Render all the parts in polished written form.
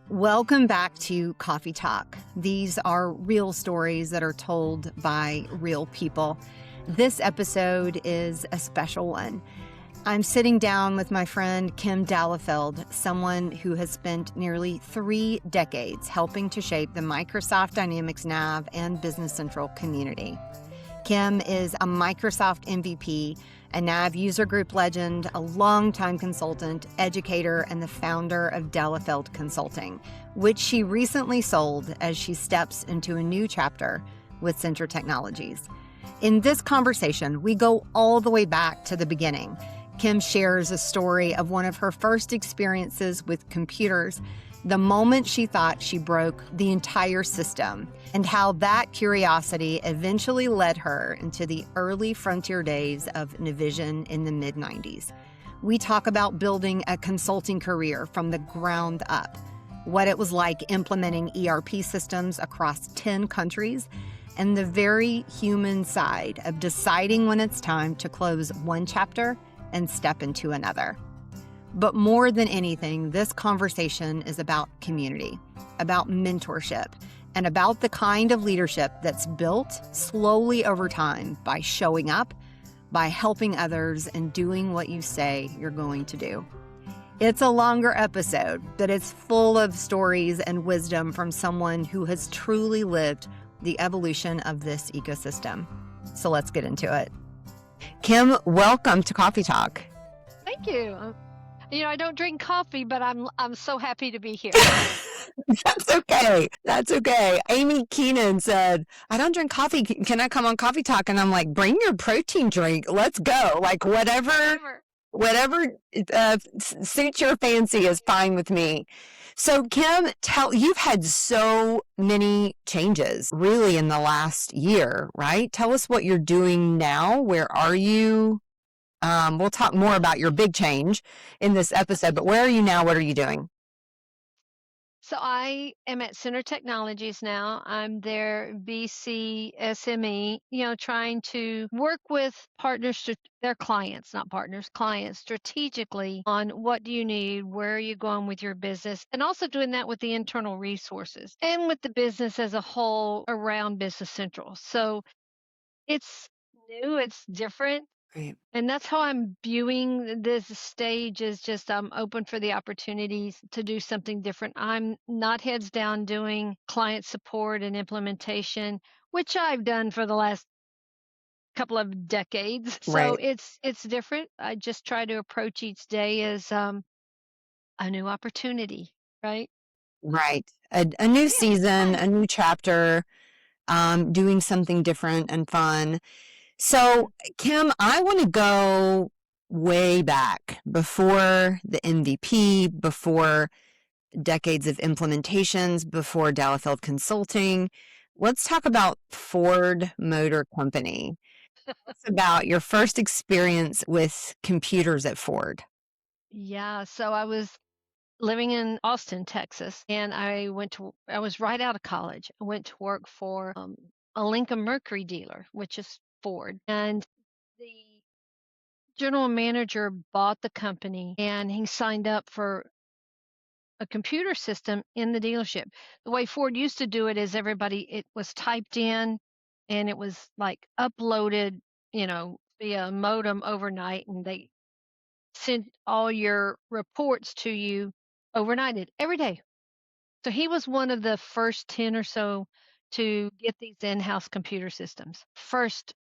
Welcome back to Coffee Talk. These are real stories that are told by real people. This episode is a special one. I'm sitting down with my friend Kim Dallefeld, someone who has spent nearly 3 decades helping to shape the Microsoft Dynamics Nav and Business Central community. Kim is a Microsoft MVP, a NAV user group legend, a longtime consultant, educator, and the founder of Dallefeld Consulting, which she recently sold as she steps into a new chapter with Centra Technologies. In this conversation, we go all the way back to the beginning. Kim shares a story of one of her first experiences with computers, the moment she thought she broke the entire system, and how that curiosity eventually led her into the early frontier days of NAVUG in the mid-90s. We talk about building a consulting career from the ground up, what it was like implementing ERP systems across 10 countries, and the very human side of deciding when it's time to close one chapter and step into another. But more than anything, this conversation is about community, about mentorship, and about the kind of leadership that's built slowly over time by showing up, by helping others, and doing what you say you're going to do. It's a longer episode, but it's full of stories and wisdom from someone who has truly lived the evolution of this ecosystem. So let's get into it. Kim, welcome to Coffee Talk. Thank you. I don't drink coffee, but I'm so happy to be here. That's okay. That's okay. Amy Keenan said, I don't drink coffee. Can I come on Coffee Talk? And I'm like, bring your protein drink. Let's go. Like whatever suits your fancy is fine with me. So Kim, you've had so many changes really in the last year, right? Tell us what you're doing now. Where are you? We'll talk more about your big change in this episode, but where are you now? What are you doing? So I am at Centra Technologies now. I'm their BC SME, trying to work with partners, their clients, not partners, clients strategically on what do you need, where are you going with your business, and also doing that with the internal resources and with the business as a whole around Business Central. So it's new, it's different. Right. And that's how I'm viewing this stage is just I'm open for the opportunities to do something different. I'm not heads down doing client support and implementation, which I've done for the last couple of decades. So Right. it's different. I just try to approach each day as a new opportunity, right? Right. A new season, a new chapter, doing something different and fun. So, Kim, I want to go way back before the MVP, before decades of implementations, before Dallefeld Consulting. Let's talk about Ford Motor Company. It's about your first experience with computers at Ford. Yeah. So I was living in Austin, Texas, and I was right out of college. I went to work for a Lincoln Mercury dealer, which is Ford. And the general manager bought the company and he signed up for a computer system in the dealership. The way Ford used to do it is it was typed in and it was like uploaded, via modem overnight, and they sent all your reports to you overnighted every day. So he was one of the first 10 or so to get these in-house computer systems. First,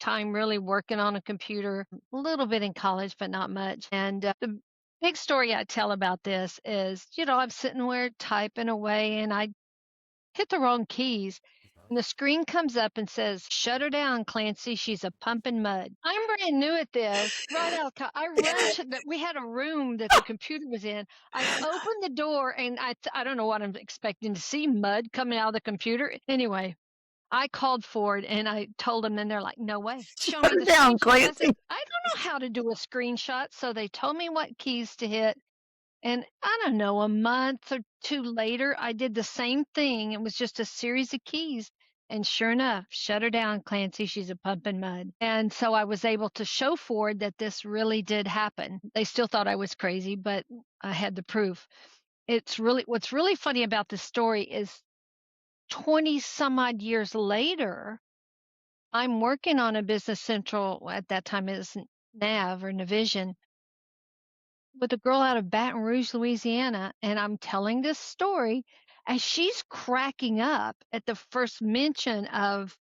time really working on a computer, a little bit in college, but not much. And the big story I tell about this is, I'm sitting there typing away and I hit the wrong keys. And the screen comes up and says, "Shut her down, Clancy. She's a pumping mud." I'm brand new at this. Right out, I run to we had a room that the computer was in. I opened the door and I don't know what I'm expecting to see, mud coming out of the computer. Anyway, I called Ford and I told them, and they're like, "No way. Show me the Down, screenshot." I Clancy. said, "I don't know how to do a screenshot." So they told me what keys to hit. And I don't know, a month or two later, I did the same thing. It was just a series of keys. And sure enough, "Shut her down, Clancy. She's a pumping mud." And so I was able to show Ford that this really did happen. They still thought I was crazy, but I had the proof. what's really funny about this story is 20 some odd years later, I'm working on a Business Central, well, at that time it was NAV or Navision, with a girl out of Baton Rouge, Louisiana, and I'm telling this story as she's cracking up at the first mention of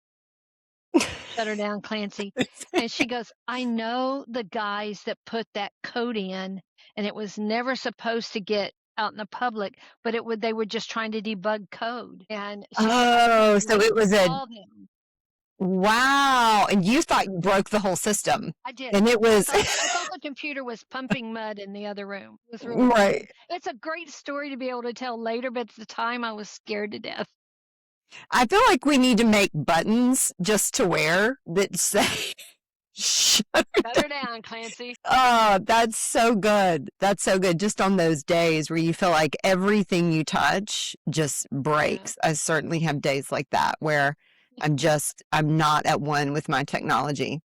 "Shut her down, Clancy," and she goes, "I know the guys that put that code in, and it was never supposed to get out in the public, but they were just trying to debug code." And she said, "I can't Oh, so wait it to was a call them." wow. And you thought you broke the whole system. I did. And it I was thought I thought the computer was pumping mud in the other room. It was really right. funny. It's a great story to be able to tell later, but at the time I was scared to death. I feel like we need to make buttons just to wear that say shut her Shut down. her down, Clancy. Oh, that's so good. That's so good. Just on those days where you feel like everything you touch just Yeah. breaks. I certainly have days like that where I'm not at one with my technology.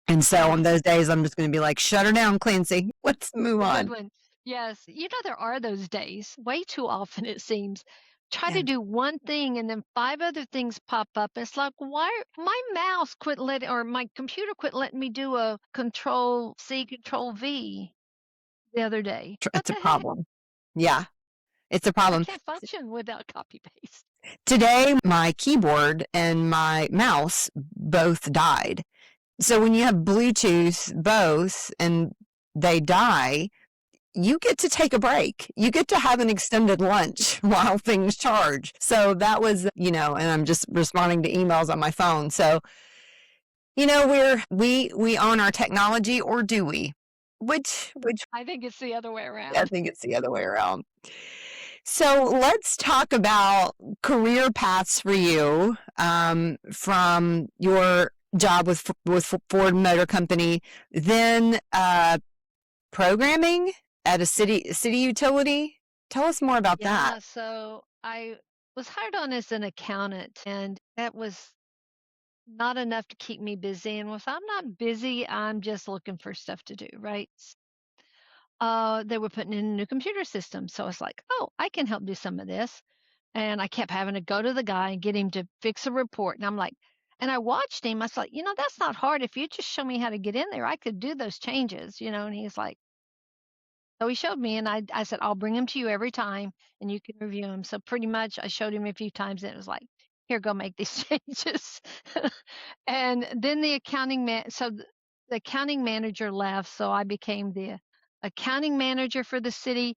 And so on Yeah. those days, I'm just going to be like, shut her down, Clancy. Let's move A good on. one. Yes. There are those days, way too often it seems. Try Yeah. to do one thing and then five other things pop up. It's like, why my mouse quit letting or my computer quit letting me do a control C, control V the other day. What It's a the heck? problem. Yeah, it's a I problem. can't function without copy paste. Today, my keyboard and my mouse both died. So when you have Bluetooth both and they die, you get to take a break. You get to have an extended lunch while things charge. So that was, and I'm just responding to emails on my phone. So, we own our technology, or do we? Which I think it's the other way I around. think it's the other way around. So let's talk about career paths for you, from your job with Ford Motor Company, then programming at a city utility. Tell us more about that. Yeah, so I was hired on as an accountant, and that was not enough to keep me busy. And if I'm not busy, I'm just looking for stuff to do, right? They were putting in a new computer system. So I was like, oh, I can help do some of this. And I kept having to go to the guy and get him to fix a report. And I'm like, and I watched him. I was like, that's not hard. If you just show me how to get in there, I could do those changes. And he's like, so he showed me, and I said, I'll bring them to you every time, and you can review them. So pretty much, I showed him a few times, and it was like, here, go make these changes. And then the accounting manager left, so I became the accounting manager for the city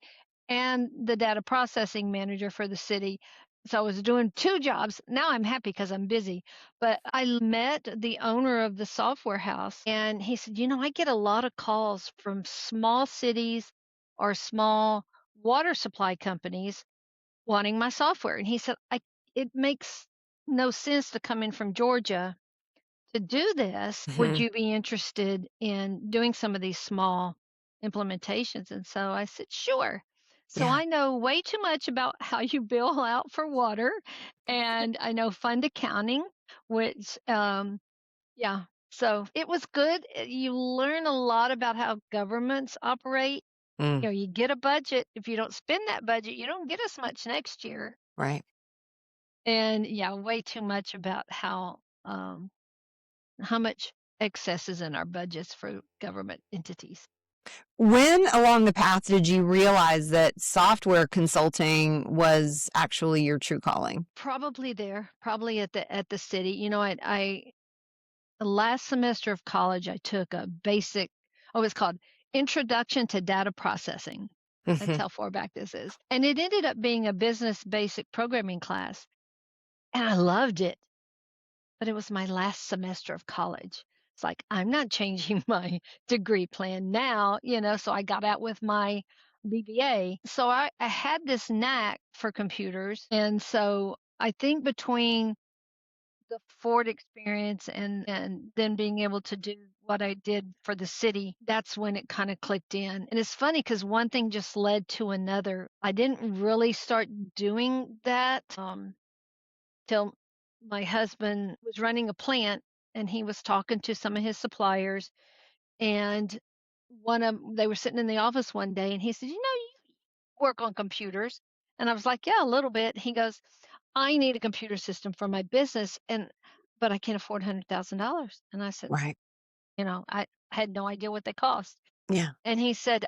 and the data processing manager for the city. So I was doing two jobs. Now I'm happy because I'm busy. But I met the owner of the software house, and he said, I get a lot of calls from small cities or small water supply companies wanting my software. And he said, it makes no sense to come in from Georgia to do this. Would Mhm. you be interested in doing some of these small implementations? And so I said, sure. So Yeah. I know way too much about how you bill out for water, and I know fund accounting, which, yeah. So it was good. You learn a lot about how governments operate. Mm, You get a budget. If you don't spend that budget, you don't get as much next year. right. And yeah, way too much about how much excess is in our budgets for government entities. When along the path did you realize that software consulting was actually your true calling? Probably there, probably at the city. The last semester of college, I took a basic, oh, it's called Introduction to Data Processing. That's Mhm. how far back this is. And it ended up being a business basic programming class. And I loved it. But it was my last semester of college. It's like, I'm not changing my degree plan now, so I got out with my BBA. So I had this knack for computers. And so I think between the Ford experience and then being able to do what I did for the city, that's when it kind of clicked in. And it's funny because one thing just led to another. I didn't really start doing that till my husband was running a plant, and he was talking to some of his suppliers, and they were sitting in the office one day, and he said, work on computers?" And I was like, "Yeah, a little bit." He goes, "I need a computer system for my business, but I can't afford $100,000." And I said, Right. I had no idea what they cost. Yeah. And he said,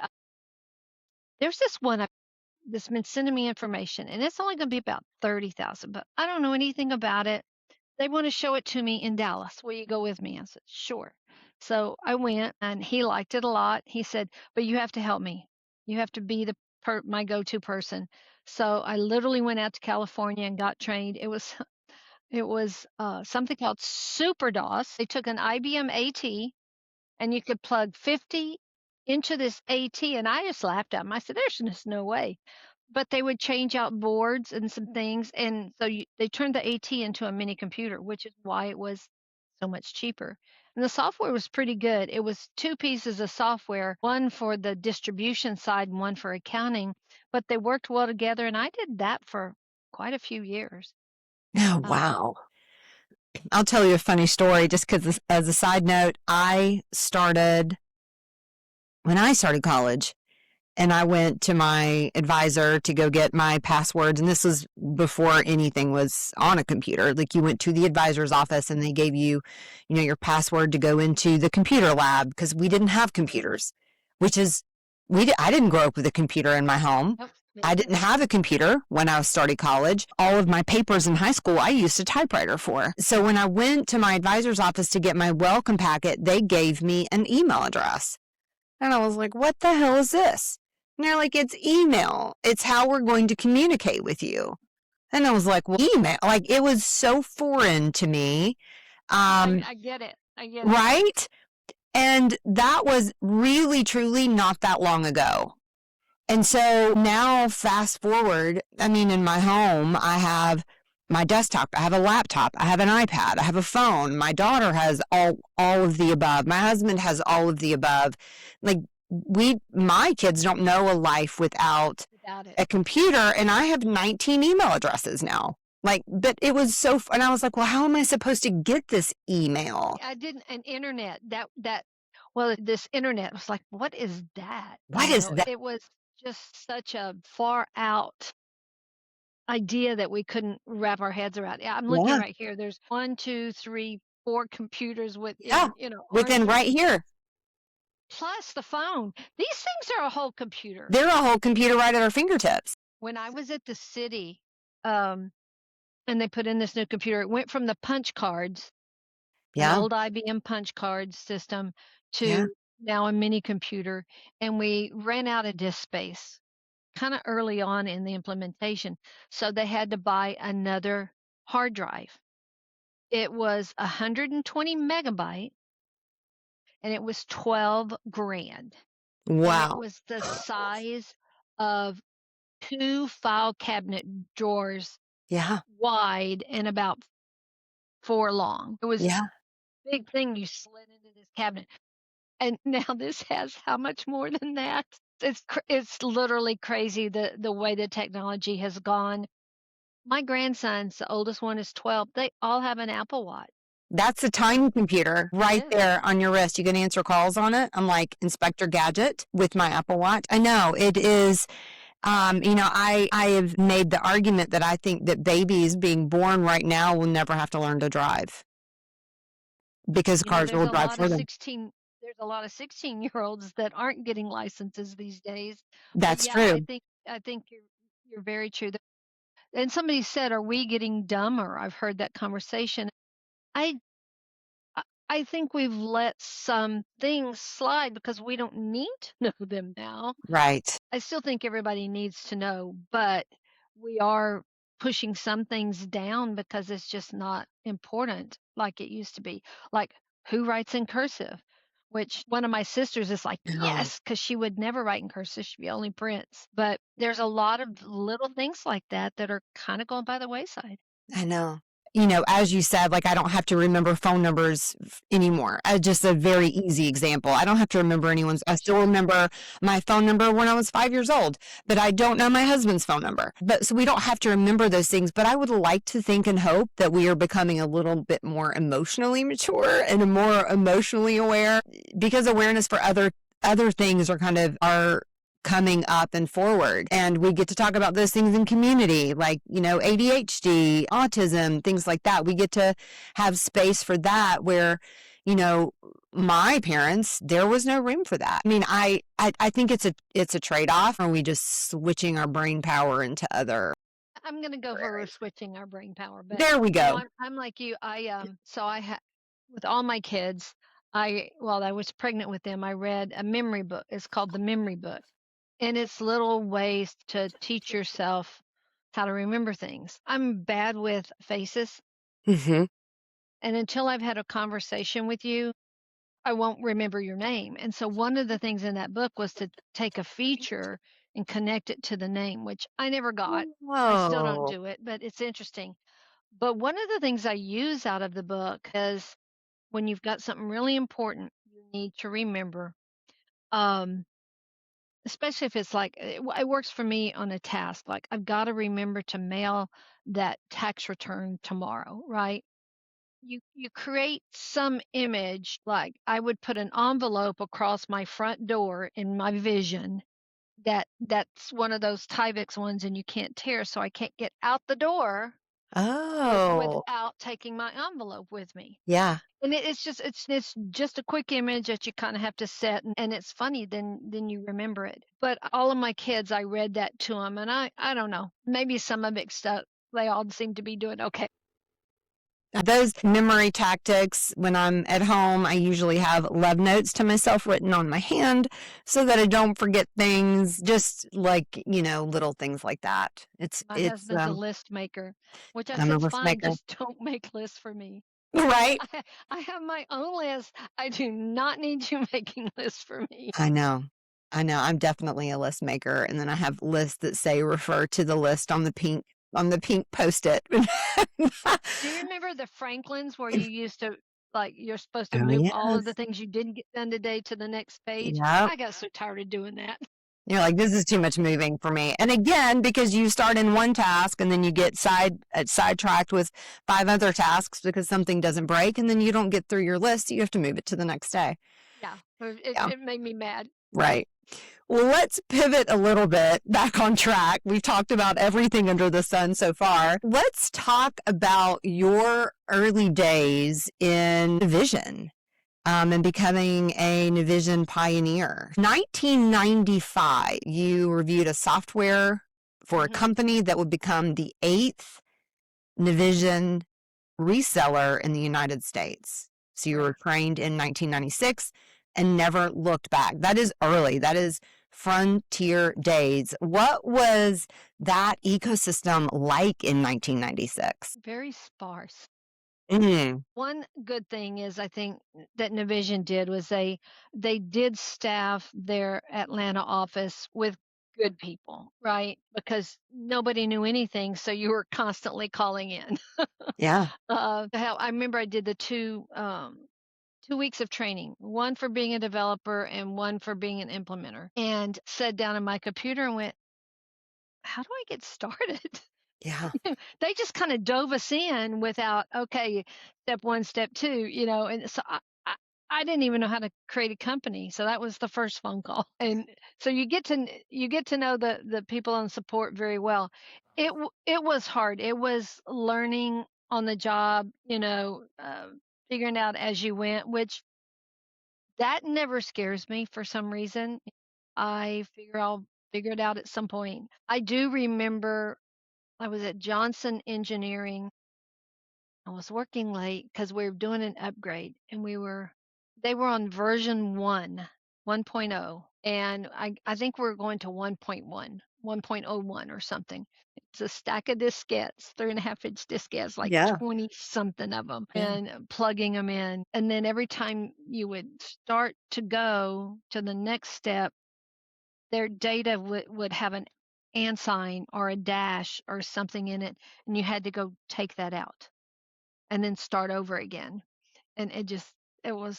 "There's this one that's been sending me information, and it's only going to be about 30,000, but I don't know anything about it. They want to show it to me in Dallas. Will you go with me?" I said, "Sure." So I went, and he liked it a lot. He said, "But you have to help me. You have to be my go-to person." So I literally went out to California and got trained. It was something called Super DOS. They took an IBM AT, and you could plug 50 into this AT, and I just laughed at them. I said, "There's just no way." But they would change out boards and some things, and so they turned the AT into a mini computer, which is why it was so much cheaper. And the software was pretty good. It was two pieces of software, one for the distribution side and one for accounting, but they worked well together, and I did that for quite a few years. Oh, Um, wow. I'll tell you a funny story just because, as a side note, when I started college, and I went to my advisor to go get my passwords. And this was before anything was on a computer. Like, you went to the advisor's office and they gave you, your password to go into the computer lab, because we didn't have computers, which is, I didn't grow up with a computer in my home. nope, me I didn't neither. have a computer when I started college. All of my papers in high school, I used a typewriter for. So when I went to my advisor's office to get my welcome packet, they gave me an email address. And I was like, what the hell is this? And they're like, it's email. It's how we're going to communicate with you. And I was like, well, email. Like, it was so foreign to me. I get it. I get it. Right? And that was really, truly not that long ago. And so now, fast forward, in my home, I have my desktop, I have a laptop, I have an iPad, I have a phone. My daughter has all of the above. My husband has all of the above. Like, my kids don't know a life without Without a it. computer, and I have 19 email addresses now. Like, but it was and I was like, well, how am I supposed to get this email? I didn't an internet well, this internet was like, "What is that?" What is that? It was just such a far out idea that we couldn't wrap our heads around. Yeah, I'm looking Yeah. right here. There's 1, 2, 3, 4 computers Yeah. within, Within arm's right reach, here. plus the phone. These things are a whole computer. They're a whole computer right at our fingertips. When I was at the city, um, and they put in this new computer, it went from the punch cards, an Yeah. old IBM punch card system, Yeah. to now a mini computer, and we ran out of disk space kind of early on in the implementation. So they had to buy another hard drive. It was 120 megabyte, and it was 12 grand. And it Wow. was the size of 2 file cabinet drawers Yeah. wide and about 4 long. It was Yeah. a big thing you slid into this cabinet. And now this has how much more than that? It's literally crazy the way the technology has gone. My grandsons, the oldest one is 12, they all have an Apple Watch. That's a tiny computer It right is. there on your wrist. You can answer calls on it. I'm like Inspector Gadget with my Apple Watch. I know it is. I have made the argument that I think that babies being born right now will never have to learn to drive, because cars There's will a drive lot for of them. 16-year-olds that aren't getting licenses these days. But That's yeah, I true. think I think you're very true. And somebody said, "Are we getting dumber?" I've heard that conversation. I I think we've let some things slide because we don't need to know them now. Right. I still think everybody needs to know, but we are pushing some things down because it's just not important like it used to be. Like, who writes in cursive? Which one of my sisters is like, No, yes, because she would never write in cursive. She only prints. But there's a lot of little things like that that are kind of going by the wayside. I know. As you said, like, I don't have to remember phone numbers anymore. Just a very easy example. I don't have to remember anyone's. I still remember my phone number when I was 5 years old, but I don't know my husband's phone number. But so we don't have to remember those things. But I would like to think and hope that we are becoming a little bit more emotionally mature and more emotionally aware, because awareness for other things are kind of our coming up and forward. And we get to talk about those things in community, like, ADHD, autism, things like that. We get to have space for that where, my parents, there was no room for that. I mean, I think it's a trade-off. Are we just switching our brain power into other? I'm going to go for switching our brain power, but there we go. I'm like you. With all my kids, while I was pregnant with them, I read a memory book. It's called The Memory Book. And it's little ways to teach yourself how to remember things. I'm bad with faces. Mm-hmm. And until I've had a conversation with you, I won't remember your name. And so one of the things in that book was to take a feature and connect it to the name, which I never got. Whoa. I still don't do it, but it's interesting. But one of the things I use out of the book is when you've got something really important you need to remember, especially if it's like it works for me on a task. Like I've got to remember to mail that tax return tomorrow, right? You create some image, like I would put an envelope across my front door in my vision that's one of those Tyvek ones and you can't tear, so I can't get out the door without taking my envelope with me. Yeah. And it's just a quick image that you kind of have to set, and it's funny, then you remember it. But all of my kids, I read that to them, and I don't know, maybe some of it stuck. They all seem to be doing okay. Those memory tactics, when I'm at home, I usually have love notes to myself written on my hand so that I don't forget things, just like, little things like that. My husband's a list maker, which I I'm a said, list fine, maker. just don't make lists for me. Right? I have my own list. I do not need you making lists for me. I know. I'm definitely a list maker. And then I have lists that say refer to the list on the pink Post-it. Do you remember the Franklins where you used to, like, you're supposed to move all of the things you didn't get done today to the next page? Yep. I got so tired of doing that. You're like, this is too much moving for me. And again, because you start in one task and then you get sidetracked with 5 other tasks because something doesn't break and then you don't get through your list. You have to move it to the next day. Yeah. It made me mad. Right. Well, let's pivot a little bit back on track. We've talked about everything under the sun so far. Let's talk about your early days in Vision. And becoming a NAVUG pioneer. 1995, you reviewed a software for a company that would become the 8th NAVUG reseller in the United States. So you were trained in 1996 and never looked back. That is early. That is frontier days. What was that ecosystem like in 1996? Very sparse. Mm-hmm. One good thing is I think that NAVUG did was they did staff their Atlanta office with good people, right? Because nobody knew anything, so you were constantly calling in. Yeah. Hell, I remember I did the 2 weeks of training, one for being a developer and one for being an implementer, and sat down at my computer and went, how do I get started? Yeah. They just kind of dove us in without, okay, step 1, step 2, and so I didn't even know how to create a company. So that was the first phone call. And so you get to know the people on support very well. It was hard. It was learning on the job, figuring out as you went, which that never scares me for some reason. I'll figure it out at some point. I do remember I was at Johnson Engineering. I was working late because we were doing an upgrade and they were on version 1.0. And I think we're going to 1.1, 1.01 or something. It's a stack of diskettes, 3.5-inch diskettes, like 20 something of them, and plugging them in. And then every time you would start to go to the next step, their data would have an and sign or a dash or something in it, and you had to go take that out and then start over again. And it was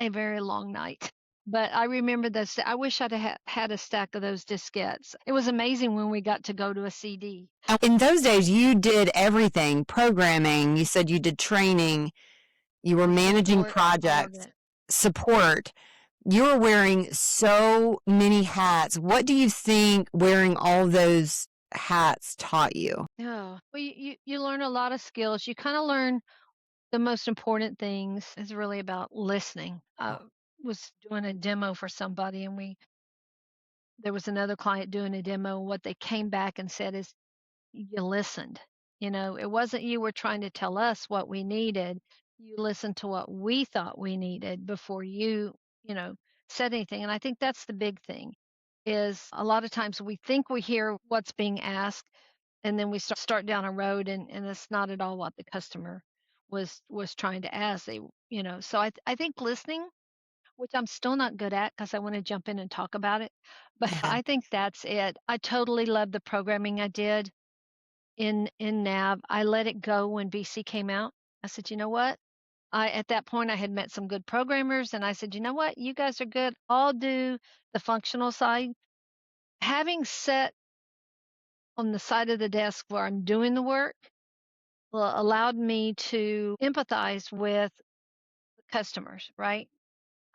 a very long night. But I remember this. I wish I'd had a stack of those diskettes. It was amazing when we got to go to a CD. In those days, you did everything, programming. You said you did training. You were managing projects, support. You're wearing so many hats. What do you think wearing all those hats taught you? Yeah. Well, you learn a lot of skills. You kind of learn the most important things is really about listening. I was doing a demo for somebody, and there was another client doing a demo. What they came back and said is, you listened. It wasn't you were trying to tell us what we needed. You listened to what we thought we needed before you know, said anything. And I think that's the big thing is a lot of times we think we hear what's being asked and then we start down a road and it's not at all what the customer was trying to ask. So I think listening, which I'm still not good at because I want to jump in and talk about it, but Yeah. I think that's it. I totally love the programming I did in NAV. I let it go when BC came out. I said, "You know what?" I At that point I had met some good programmers and I said, "You know what? You guys are good. I'll do the functional side." Having sat on the side of the desk where I'm doing the work allowed me to empathize with the customers, right?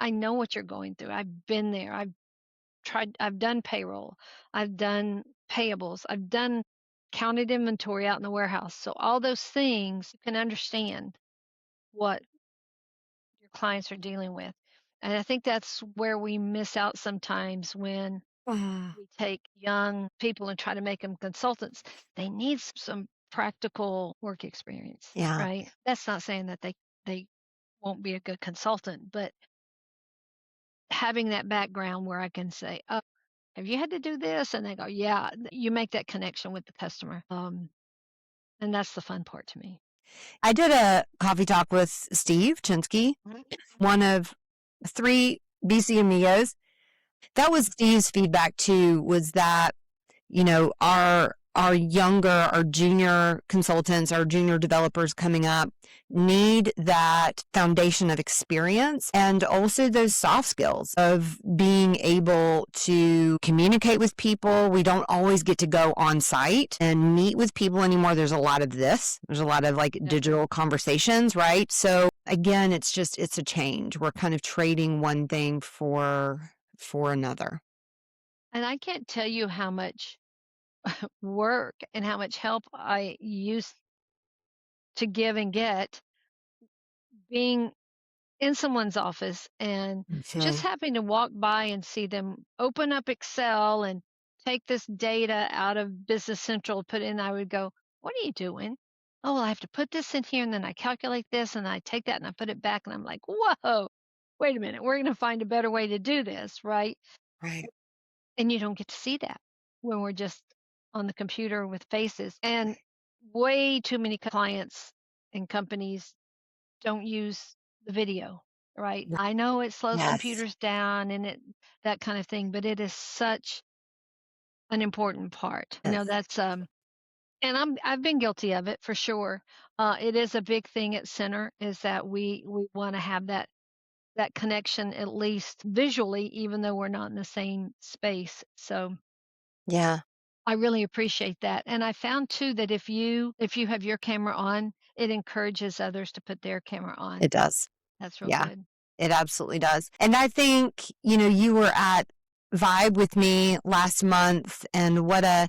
I know what you're going through. I've been there. I've done payroll. I've done payables. I've done counted inventory out in the warehouse. So all those things you can understand what your clients are dealing with. And I think that's where we miss out sometimes when Ah, we take young people and try to make them consultants. They need some practical work experience, yeah. right? That's not saying that they won't be a good consultant, but having that background where I can say, "Oh, have you had to do this?" And they go, "Yeah." You make that connection with the customer. And that's the fun part to me. I did a coffee talk with Steve Chinsky, Mhm. one of three BC amigos. That was Steve's feedback too, was that our younger, our junior consultants, our junior developers coming up need that foundation of experience and also those soft skills of being able to communicate with people. We don't always get to go on site and meet with people anymore. There's a lot of this. There's a lot of like Yeah. digital conversations, right? So again, it's a change. We're kind of trading one thing for another. And I can't tell you how much work and how much help I used to give and get being in someone's office and just So, having to walk by and see them open up Excel and take this data out of Business Central, put in, I would go, "What are you doing?" "Oh, well, I have to put this in here and then I calculate this and I take that and I put it back." And I'm like, "Whoa, wait a minute. We're going to find a better way to do this." Right. right. And you don't get to see that when we're just on the computer with faces. And way too many clients and companies don't use the video, right? I know it slows Yes. computers down and that kind of thing, but it is such an important part. Yes. That's and I've been guilty of it for sure. It is a big thing at Center is that we want to have that connection at least visually, even though we're not in the same space. So Yeah, I really appreciate that. And I found too that if you have your camera on, it encourages others to put their camera on. it does. That's real Yeah, good. it absolutely does. And I think, you were at Vibe with me last month and what a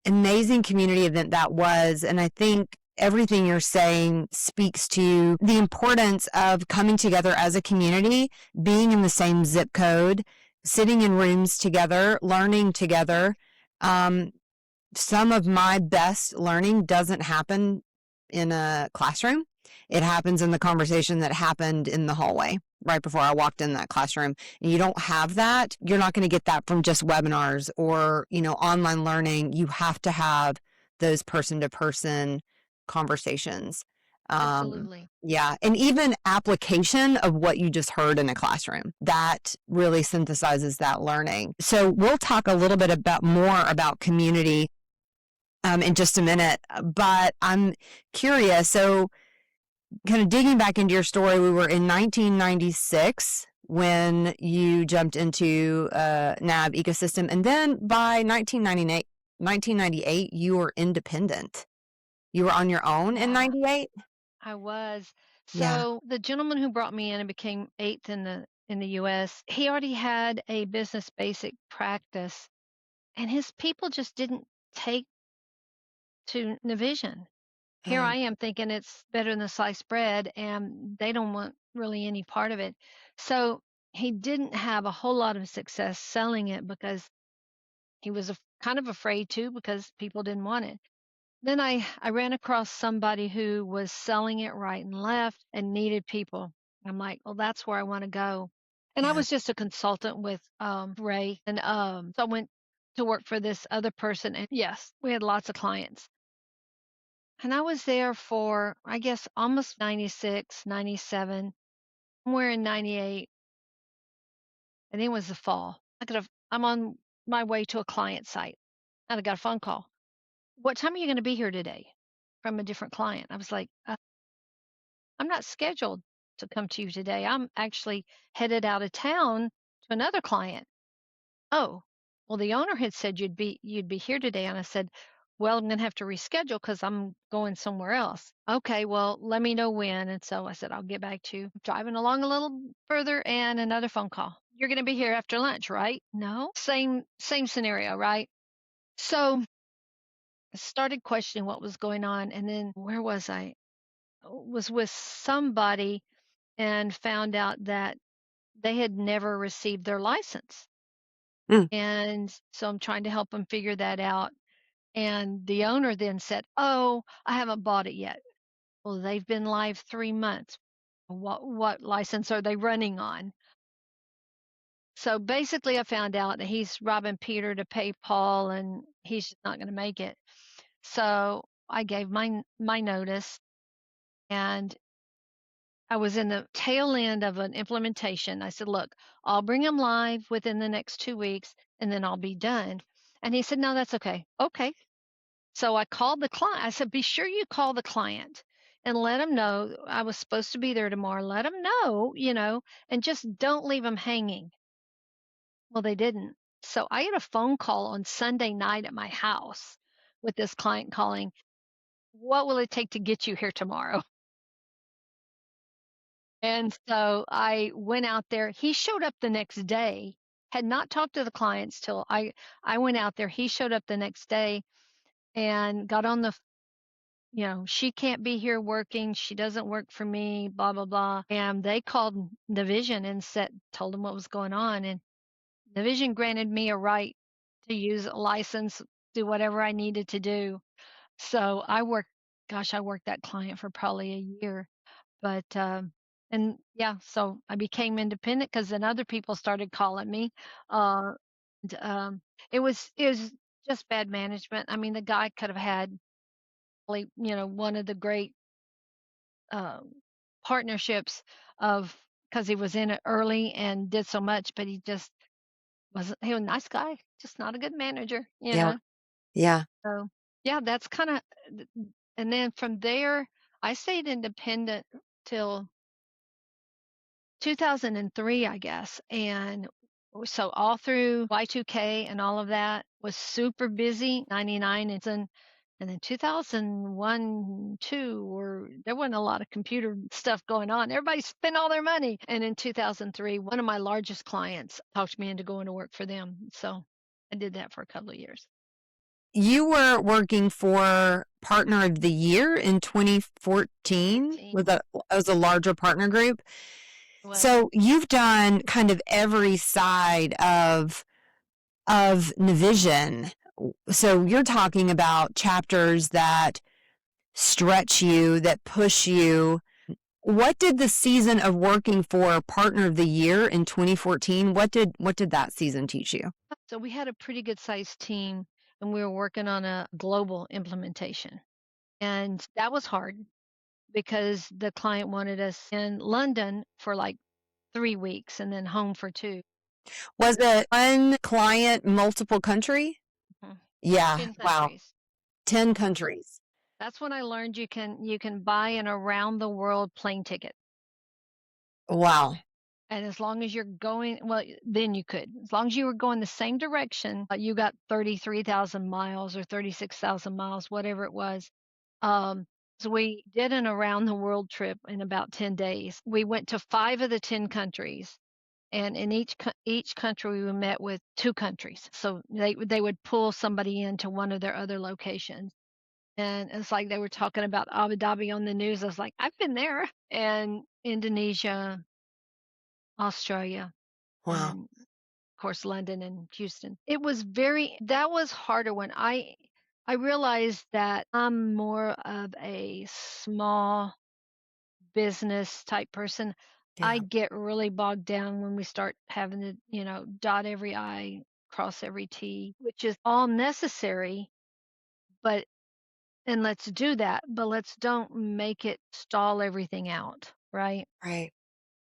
amazing community event that was. And I think everything you're saying speaks to the importance of coming together as a community, being in the same zip code, sitting in rooms together, learning together. Um, some of my best learning doesn't happen in a classroom. It happens in the conversation that happened in the hallway right before I walked in that classroom. And you don't have that. You're not going to get that from just webinars or, online learning. You have to have those person to person conversations. Um, Absolutely. yeah. And even application of what you just heard in a classroom that really synthesizes that learning. So we'll talk a little bit more about community in just a minute. But I'm curious. So, kind of digging back into your story, we were in 1996 when you jumped into NAV ecosystem, and then by 1998, you were independent. You were on your own in Yeah, 98. I was. Yeah. So the gentleman who brought me in and became eighth in the in the US. He already had a business basic practice, and his people just didn't take to Navision. Here Oh, I am thinking it's better than sliced bread, and they don't want really any part of it. So he didn't have a whole lot of success selling it because he was kind of afraid to because people didn't want it. Then I ran across somebody who was selling it right and left and needed people. I'm like, well, that's where I want to go. And I yeah, was just a consultant with Ray, and so I went to work for this other person. And yes, we had lots of clients. And I was there for, I guess, almost 96, 97, somewhere in 98. And it was the fall. I'm on my way to a client site and I got a phone call. What time are you going to be here today? From a different client. I was like, I'm not scheduled to come to you today. I'm actually headed out of town to another client. Oh, well, the owner had said you'd be here today. And I said, well, I'm going to have to reschedule because I'm going somewhere else. Okay, well, let me know when. And so I said, I'll get back to you. Driving along a little further and another phone call. You're going to be here after lunch, right? No. Same scenario, right? So I started questioning what was going on. And then where was I? Was with somebody and found out that they had never received their license. mm, And so I'm trying to help them figure that out. And the owner then said, "Oh, I haven't bought it yet." Well, they've been live 3 months. What license are they running on? So basically, I found out that he's robbing Peter to pay Paul, and he's just not going to make it. So I gave my notice, and I was in the tail end of an implementation. I said, "Look, I'll bring them live within the next 2 weeks, and then I'll be done." And he said, "No, that's okay." Okay. So I called the client. I said, "Be sure you call the client and let them know I was supposed to be there tomorrow. Let them know, and just don't leave them hanging." Well, they didn't. So I had a phone call on Sunday night at my house with this client calling, "What will it take to get you here tomorrow?" And so I went out there. He showed up the next day, had not talked to the clients till I went out there. He showed up the next day and got on she can't be here working. She doesn't work for me, blah, blah, blah. And they called Division and told them what was going on. And Division granted me a right to use a license, do whatever I needed to do. So I worked that client for probably a year. But, and yeah, so I became independent because then other people started calling me. Uh, and, it was just bad management. I mean, the guy could have had, like, one of the great um, partnerships of because he was in it early and did so much, but he was a nice guy, just not a good manager, you yeah, know. yeah. So yeah, that's kind of, and then from there, I stayed independent till 2003, I guess. And so all through Y2K and all of that was super busy, 99 and then 2001, 2 were there wasn't a lot of computer stuff going on. Everybody spent all their money. And in 2003, one of my largest clients talked me into going to work for them. So I did that for a couple of years. You were working for Partner of the Year in 2014 with 14 a larger partner group. was. So you've done kind of every side of Navision. So you're talking about chapters that stretch you, that push you. What did the season of working for Partner of the Year in 2014, what did that season teach you? So we had a pretty good sized team and we were working on a global implementation. And that was hard because the client wanted us in London for like 3 weeks and then home for 2. Was it one client, multiple country? Mhm. Yeah, 10 wow. countries. 10 countries. That's when I learned you can buy an around the world plane ticket. Wow. And as long as you're going, well, then you could. As long as you were going the same direction, you got 33,000 miles or 36,000 miles, whatever it was. So we did an around the world trip in about 10 days. We went to 5 of the 10 countries. And in each country, we met with 2 countries. So they would pull somebody into one of their other locations. And it's like they were talking about Abu Dhabi on the news. I was like, "I've been there." And Indonesia, Australia, Wow. and of course London and Houston. It was very that was harder when I realized that I'm more of a small business type person. I Yeah. get really bogged down when we start having to, dot every I, cross every T, which is all necessary, but and let's do that, but let's don't make it stall everything out, right? Right.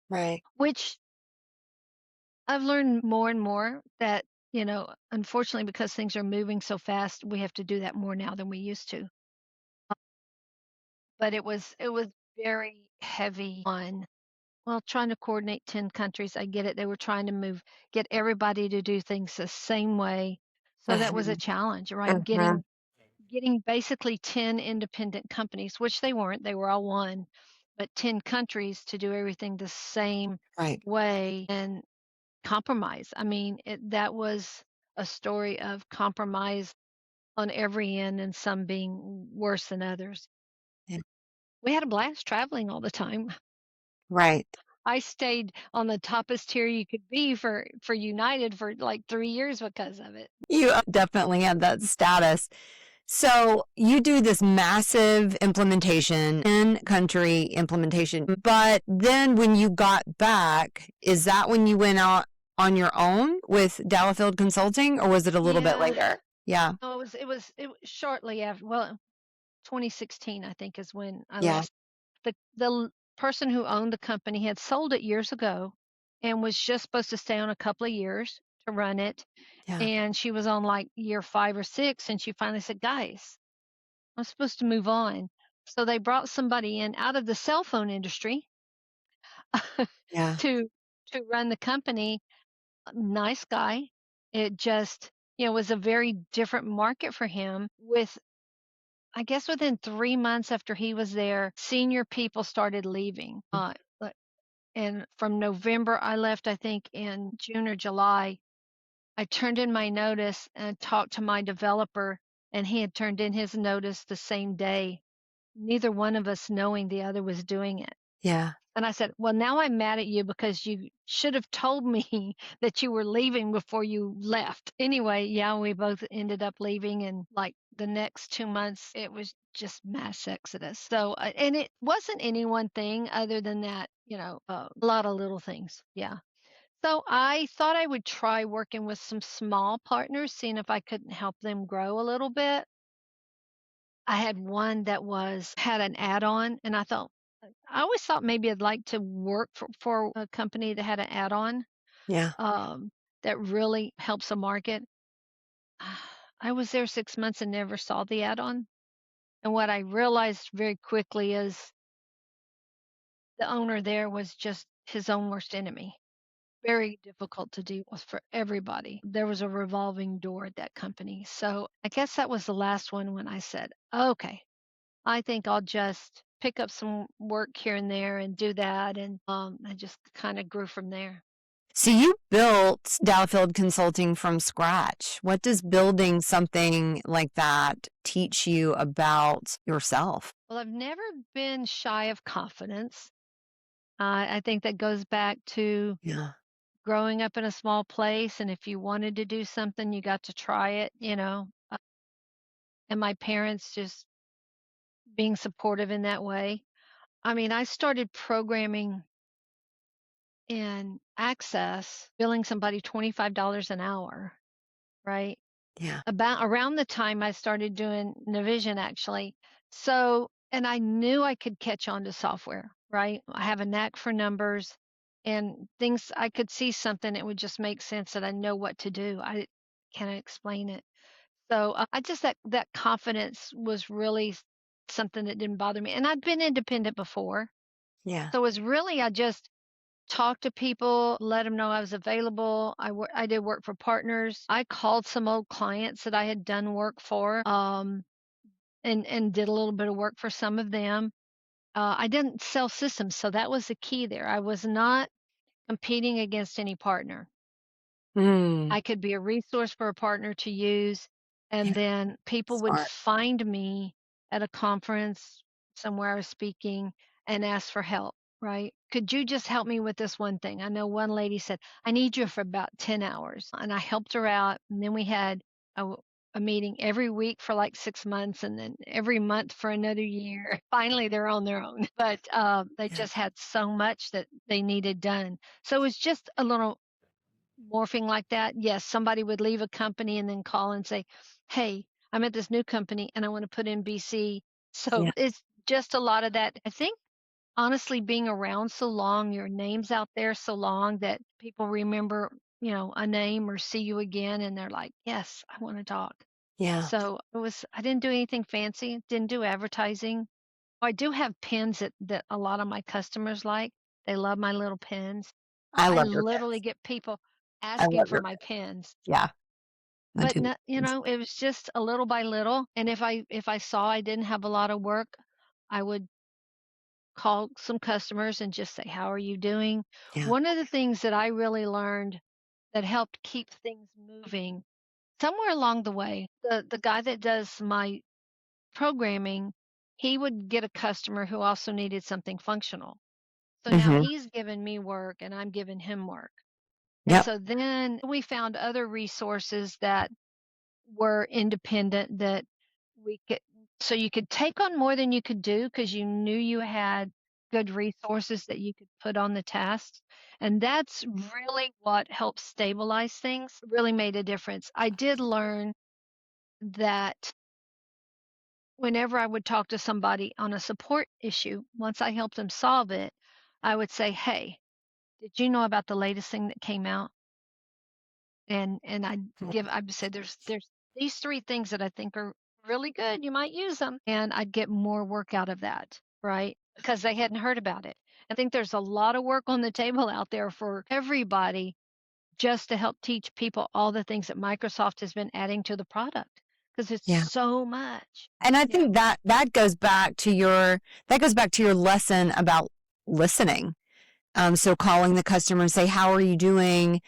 Right. Which I've learned more and more that, unfortunately, because things are moving so fast, we have to do that more now than we used to. But it was very heavy on, well, trying to coordinate 10 countries. I get it. They were trying to get everybody to do things the same way. So that was a Mhm. challenge, right? Mhm. Getting basically 10 independent companies, which they weren't, they were all one, but 10 countries to do everything the same Right. way and compromise. I mean, that was a story of compromise on every end and some being worse than others. Yeah. We had a blast traveling all the time. Right. I stayed on the toppest tier you could be for United for like 3 years because of it. You definitely have that status. So you do this massive implementation, in country implementation, but then when you got back, is that when you went out on your own with Dallefeld Consulting, or was it a little bit Yeah. later? Yeah. No, it was shortly after, well, 2016, I think, is when I Yeah. left. The person who owned the company had sold it years ago and was just supposed to stay on a couple of years to run it. Yeah. And she was on like year 5 or 6, and she finally said, "Guys, I'm supposed to move on." So they brought somebody in out of the cell phone industry Yeah. to run the company. Nice guy. It just, was a very different market for him. I guess within 3 months after he was there, senior people started leaving. And from November, I left, I think in June or July. I turned in my notice and talked to my developer, and he had turned in his notice the same day, neither one of us knowing the other was doing it. Yeah. And I said, "Well, now I'm mad at you because you should have told me that you were leaving before you left." Anyway, yeah, we both ended up leaving. And like the next 2 months, it was just mass exodus. So, and it wasn't any one thing other than that, a lot of little things. Yeah. So I thought I would try working with some small partners, seeing if I couldn't help them grow a little bit. I had one that had an add-on, and I always thought maybe I'd like to work for a company that had an add-on Yeah. um, that really helps a market. I was there 6 months and never saw the add-on. And what I realized very quickly is the owner there was just his own worst enemy. Very difficult to deal with for everybody. There was a revolving door at that company. So I guess that was the last one when I said, "Okay, I think I'll just pick up some work here and there and do that." And I just kind of grew from there. So you built Dallefeld Consulting from scratch. What does building something like that teach you about yourself? Well, I've never been shy of confidence. I think that goes back to Yeah. growing up in a small place. And if you wanted to do something, you got to try it. And my parents just being supportive in that way. I mean, I started programming in Access, billing somebody $25 an hour, right? Yeah. About around the time I started doing Navision, actually. So, and I knew I could catch on to software, right? I have a knack for numbers and things. I could see something, it would just make sense that I know what to do. I can't explain it. So I just, that confidence was really something that didn't bother me. And I'd been independent before. Yeah. So it was really, I just talked to people, let them know I was available. I did work for partners. I called some old clients that I had done work for, and did a little bit of work for some of them. I didn't sell systems, so that was the key there. I was not competing against any partner. Mm. I could be a resource for a partner to use, and Yeah. then people would Smart. find me at a conference somewhere I was speaking and ask for help, right? Could you just help me with this one thing? I know one lady said, I need you for about 10 hours. And I helped her out. And then we had a, a meeting every week for like 6 months and then every month for another year. Finally, they're on their own. But they Yeah. just had so much that they needed done. So it was just a little morphing like that. Yes, somebody would leave a company and then call and say, hey, I'm at this new company and I want to put in BC. So Yeah. it's just a lot of that. I think honestly, being around so long, your name's out there so long that people remember, a name or see you again and they're like, yes, I want to talk. Yeah. So I didn't do anything fancy, didn't do advertising. I do have pins that a lot of my customers like. They love my little pins. I I love your literally pets. get people I asking love for your my pets. pins. Yeah. I But do. no, it was just a little by little. And if I saw I didn't have a lot of work, I would call some customers and just say, "How are you doing?" Yeah. One of the things that I really learned that helped keep things moving somewhere along the way, the guy that does my programming, he would get a customer who also needed something functional. So now Mm-hmm. he's giving me work and I'm giving him work. And Yep. so then we found other resources that were independent that we could so you could take on more than you could do because you knew you had good resources that you could put on the tasks. And that's really what helped stabilize things, really made a difference. I did learn that whenever I would talk to somebody on a support issue, once I helped them solve it, I would say, "Hey, did you know about the latest thing that came out?" And I'd say there's these three things that I think are really good. You might use them, and I'd get more work out of that, right? Because they hadn't heard about it. I think there's a lot of work on the table out there for everybody just to help teach people all the things that Microsoft has been adding to the product because it's Yeah. so much. And I Yeah. think that goes back to your lesson about listening. So calling the customer and say, how are you doing?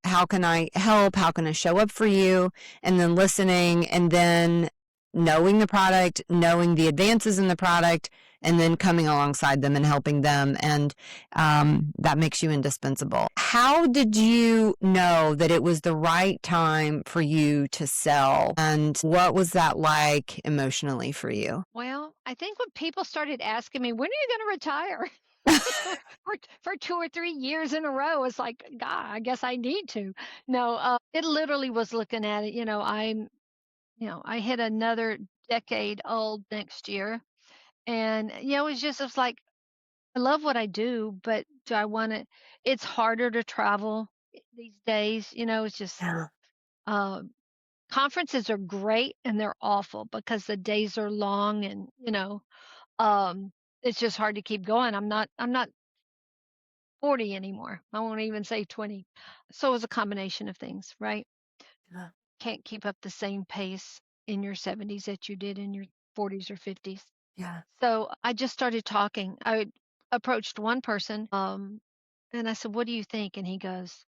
How can I help? How can I show up for you? And then listening and then knowing the product, knowing the advances in the product, and then coming alongside them and helping them. And that makes you indispensable. How did you know that it was the right time for you to sell? And what was that like emotionally for you? Well, I think when people started asking me, when are you going to retire? For 2 or 3 years in a row, it's like, God, I guess I need to. No, it literally was looking at it. I hit another decade old next year. And, it's like, I love what I do, but do I want to? It's harder to travel these days. It's just, Yeah. uh, conferences are great and they're awful because the days are long and, um, it's just hard to keep going. I'm not 40 anymore. I won't even say 20. So it's a combination of things, right? Yeah. Can't keep up the same pace in your 70s that you did in your 40s or 50s. Yeah. So I just started talking. I approached one person, and I said, "What do you think?" And he goes,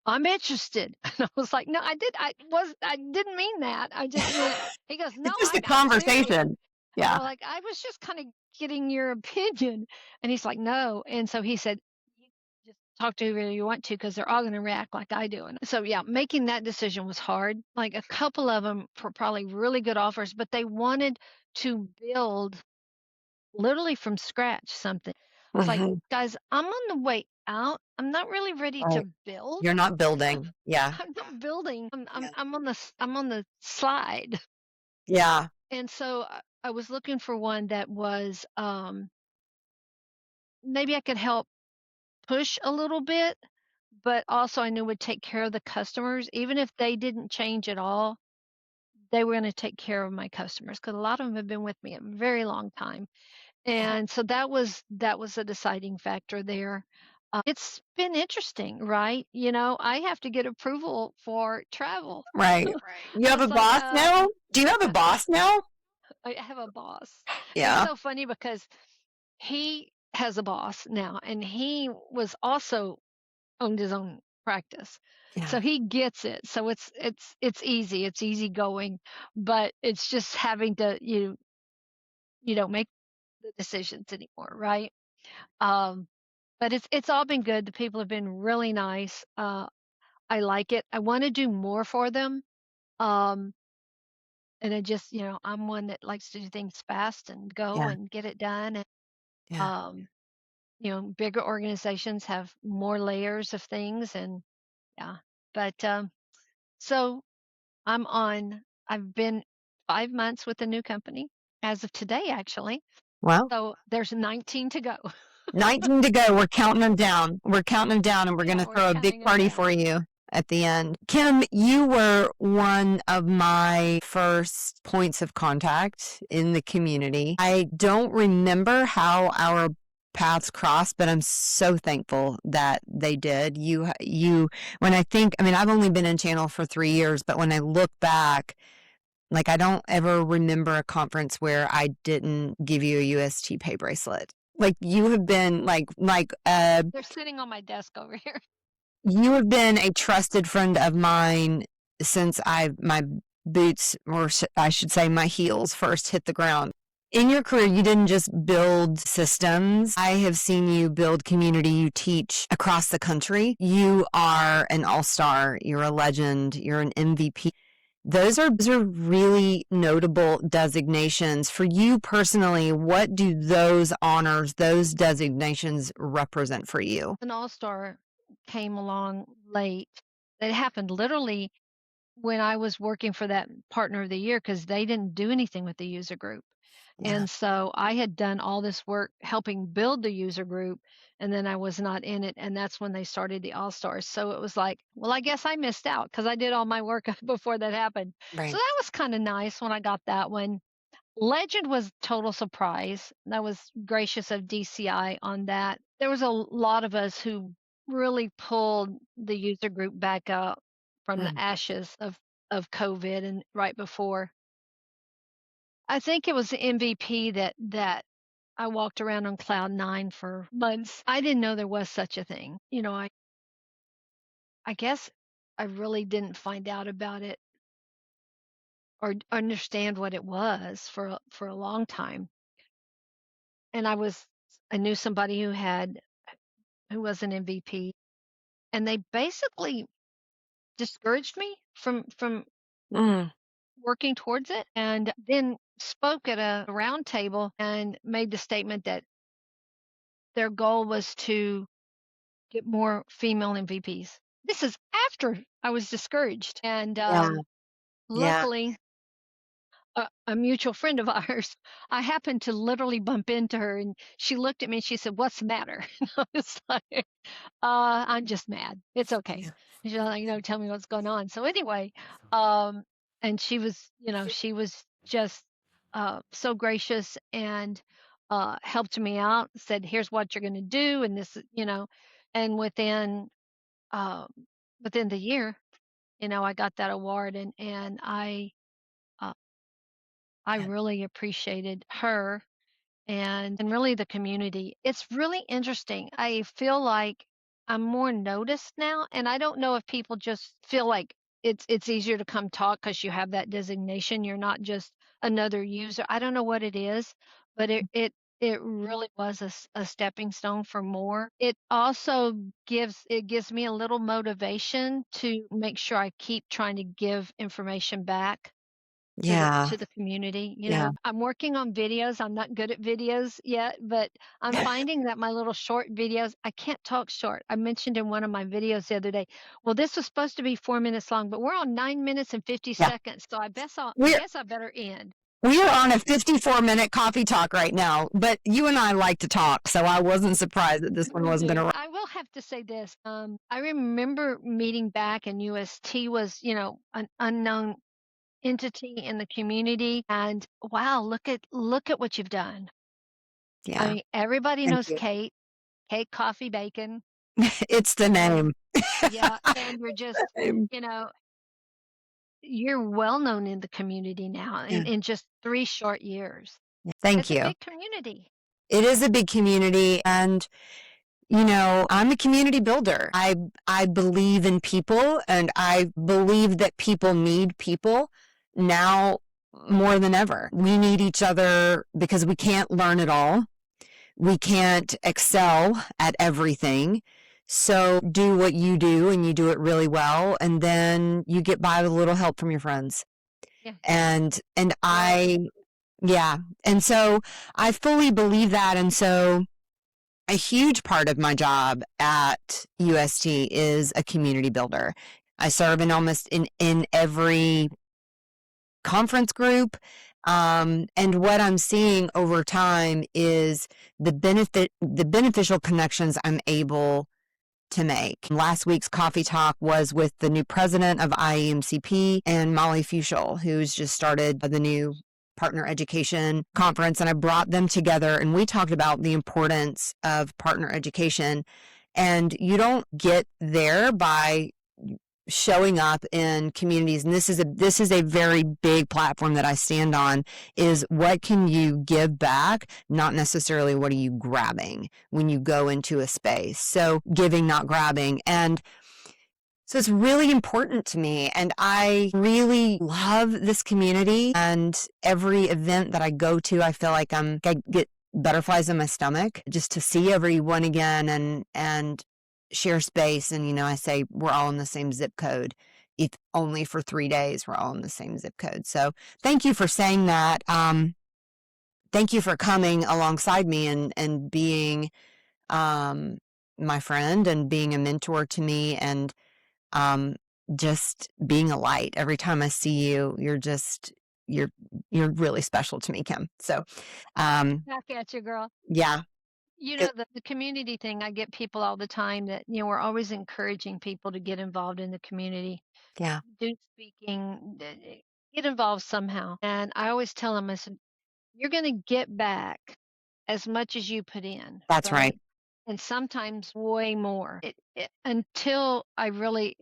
"I'm interested." And I was like, "No, I didn't mean that. I just meant." He goes, "No, It's just a I'm serious." conversation. And Yeah. I'm like, "I was just kind of getting your opinion." And he's like, "No." And so he said, "You just talk to whoever you want to because they're all going to react like I do." And so, yeah, making that decision was hard. Like a couple of them were probably really good offers, but they wanted to build literally from scratch something. I was like, Hmm. "Guys, I'm on the way out. I'm not really ready Right. to build. You're not building. Yeah. I'm not building. Yeah. I'm on the slide." Yeah. And so I was looking for one that was maybe I could help push a little bit, but also I knew would take care of the customers. Even if they didn't change at all, they were going to take care of my customers because a lot of them have been with me a very long time. Yeah. And so that was a deciding factor there. It's been interesting, right? I have to get approval for travel. Right. You I have a was like, boss now? Do you have a boss now? I have a boss. It's Yeah. so funny because he has a boss now, and he was also owned his own practice. So Yeah. he gets it. So it's easy. It's easy going, but it's just having to you don't make the decisions anymore, right? Um, but it's all been good. The people have been really nice. I like it. I want to do more for them. Um, and I just, I'm one that likes to do things fast and go Yeah. and get it done. And Yeah. um, bigger organizations have more layers of things, and yeah. But so I've been 5 months with the new company as of today, actually. Well, So there's 19 to go. 19 to go. We're counting them down. We're counting them down, and we're going Yeah, to we're throw a big counting them party down. for you at the end. Kim, you were one of my first points of contact in the community. I don't remember how our paths crossed, but I'm so thankful that they did. When I think, I mean, I've only been in channel for 3 years, but when I look back, like, I don't ever remember a conference where I didn't give you a UST pay bracelet. Like, you have been They're sitting on my desk over here. you have been a trusted friend of mine since my boots, or I should say my heels, first hit the ground. In your career, you didn't just build systems. I have seen you build community. You teach across the country. You are an all-star. You're a legend. You're an MVP. Those are really notable designations. For you personally, what do those honors, those designations represent for you? An all-star came along late. It happened literally when I was working for that partner of the year, because they didn't do anything with the user group. Yeah. And so I had done all this work helping build the user group, and then I was not in it. And that's when they started the All Stars. So it was like, well, I guess I missed out because I did all my work before that happened. So Right. that was kind of nice when I got that one. Legend was total surprise. I was gracious of DCI on that. There was a lot of us who really pulled the user group back up from the Mm. ashes of COVID and right before. I think it was the MVP that I walked around on cloud 9 for months. I didn't know there was such a thing. I guess I really didn't find out about it or understand what it was for a long time. And I knew somebody who was an MVP, and they basically discouraged me from Mm. working towards it, and then spoke at a round table and made the statement that their goal was to get more female MVPs. This is after I was discouraged. And Yeah. Yeah. luckily, a mutual friend of ours, I happened to literally bump into her, and she looked at me and she said, "What's the matter?" And I was like, I'm just mad. It's okay." Yeah. And she's like, "Tell me what's going on." So anyway, um, and she was just so gracious and helped me out, said, "Here's what you're going to do." And and um, within the year, I got that award, and uh, I Yeah. really appreciated her and really the community. It's really interesting. I feel like I'm more noticed now, and I don't know if people just feel like it's easier to come talk because you have that designation. You're not just another user. I don't know what it is, but it really was a stepping stone for more. It also gives me a little motivation to make sure I keep trying to give information back to the Yeah. to the community. Yeah. I'm working on videos. I'm not good at videos yet, but I'm finding that my little short videos, I can't talk short. I mentioned in one of my videos the other day, well, this was supposed to be 4 minutes long, but we're on 9 minutes and 50 Yeah. seconds. So I We're guess I better end. we are on a 54-minute coffee talk right now, but you and I like to talk, so I wasn't surprised that this one We wasn't going do. to run. I will have to say this. I remember meeting back, and UST was, an unknown entity in the community, and wow, look at what you've done. I Yeah. mean, everybody Thank knows you. Kate Coffee Bacon, It's the and name. yeah, and you know, you're well known in the community now Yeah. in just 3 short years. Thank It's a you. big community. It is a big community, and I'm a community builder. I believe in people, and I believe that people need people now more than ever. We need each other because we can't learn it all. We can't excel at everything. So do what you do, and you do it really well, and then you get by with a little help from your friends. Yeah. And Right. yeah. And so I fully believe that. And so a huge part of my job at UST is a community builder. I serve in almost in every conference group. And what I'm seeing over time is the beneficial connections I'm able to make. Last week's coffee talk was with the new president of IEMCP and Molly Fuchel, who's just started the new partner education conference. And I brought them together and we talked about the importance of partner education. And you don't get there by showing up in communities, and this is a very big platform that I stand on, is what can you give back, not necessarily what are you grabbing when you go into a space. So giving, not grabbing. And so it's really important to me, and I really love this community, and every event that I go to, I feel like I get butterflies in my stomach just to see everyone again and share space. And, I say we're all in the same zip code. If only for 3 days, we're all in the same zip code. So thank you for saying that. Thank you for coming alongside me and being my friend and being a mentor to me, and just being a light. Every time I see you, you're really special to me, Kim. So, Back at you, girl. yeah, The community thing, I get people all the time that, we're always encouraging people to get involved in the community, yeah, do speaking, get involved somehow. And I always tell them, I said, you're going to get back as much as you put in, that's right. right? And sometimes way more. Until I really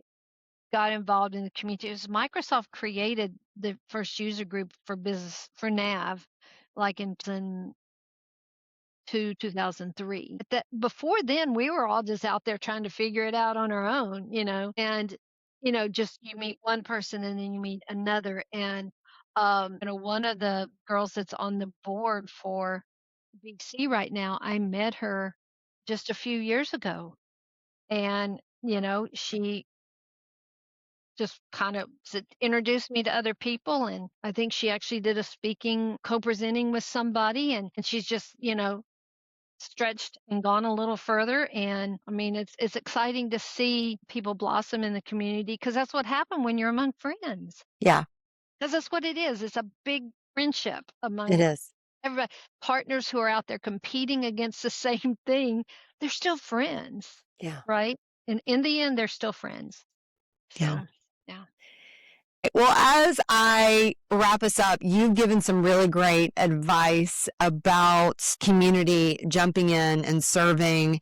got involved in the community, it was Microsoft created the first user group for business for NAV, like in 2003. But before then, we were all just out there trying to figure it out on our own, and just you meet one person and then you meet another. And one of the girls that's on the board for BC right now, I met her just a few years ago, and she just kind of introduced me to other people, and I think she actually did a speaking co-presenting with somebody, and she's just stretched and gone a little further. And I mean, it's exciting to see people blossom in the community, because that's what happened when you're among friends, Yeah, because that's what it is. It's a big friendship it among is. everybody. Partners who are out there competing against the same thing, they're still friends, Yeah, right? And in the end, they're still friends. yeah. So yeah. Well, as I wrap us up, you've given some really great advice about community, jumping in and serving.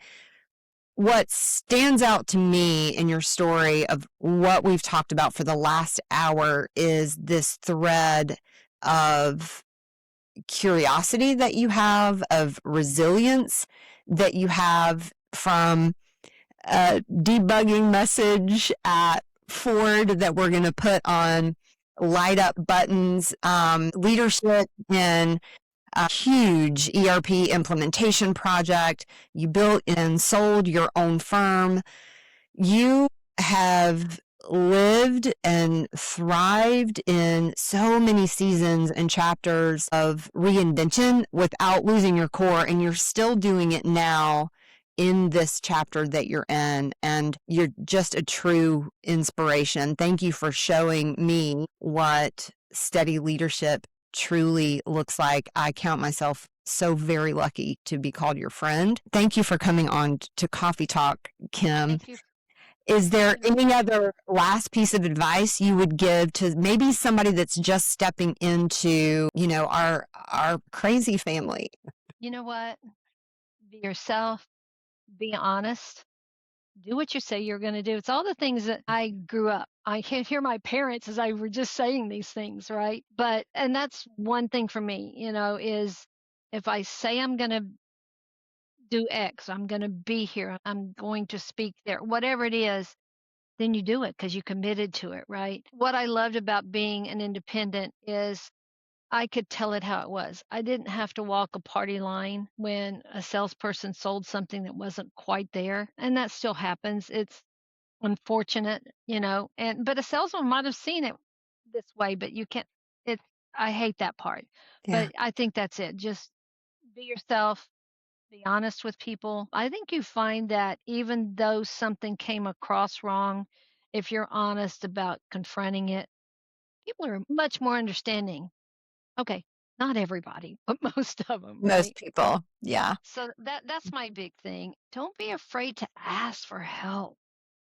What stands out to me in your story of what we've talked about for the last hour is this thread of curiosity that you have, of resilience that you have, from a debugging message at Ford that we're going to put on light up buttons, leadership in a huge ERP implementation project. You built and sold your own firm. You have lived and thrived in so many seasons and chapters of reinvention without losing your core, and you're still doing it now in this chapter that you're in, and you're just a true inspiration. Thank you for showing me what steady leadership truly looks like. I count myself so very lucky to be called your friend. Thank you for coming on to Coffee Talk, Kim. Thank you. Is there any other last piece of advice you would give to maybe somebody that's just stepping into, our crazy family? You know what? Be yourself, be honest, do what you say you're going to do. It's all the things that I grew up. I can hear my parents as I were just saying these things, right? And that's one thing for me, is if I say I'm going to do X. I'm going to be here. I'm going to speak there. Whatever it is, then you do it because you committed to it, right? What I loved about being an independent is I could tell it how it was. I didn't have to walk a party line when a salesperson sold something that wasn't quite there. And that still happens. It's unfortunate, but a salesman might have seen it this way, but you can't, it, I hate that part. Yeah. But I think that's it. Just be yourself, be honest with people. I think you find that even though something came across wrong, if you're honest about confronting it, people are much more understanding. Okay, not everybody, but most of them, Most right? people. Yeah. So that's my big thing. Don't be afraid to ask for help,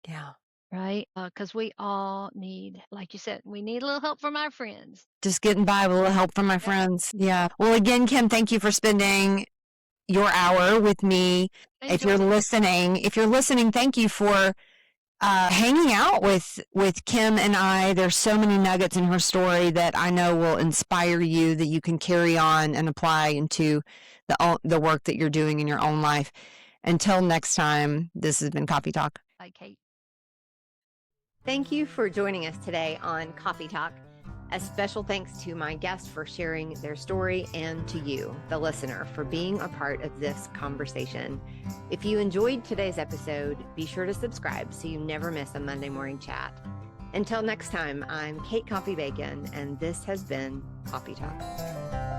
Yeah. right? Because we all need, like you said, we need a little help from our friends. Just getting by with a little help from my friends. Yeah. Well, again, Kim, thank you for spending your hour with me. If you're listening, thank you for hanging out with Kim and I. There's so many nuggets in her story that I know will inspire you, that you can carry on and apply into the work that you're doing in your own life. Until next time, this has been Coffee Talk. Bye, Kate. Thank you for joining us today on Coffee Talk. A special thanks to my guests for sharing their story, and to you, the listener, for being a part of this conversation. If you enjoyed today's episode, be sure to subscribe so you never miss a Monday morning chat. Until next time, I'm Kate Coffee Bacon, and this has been Coffee Talk.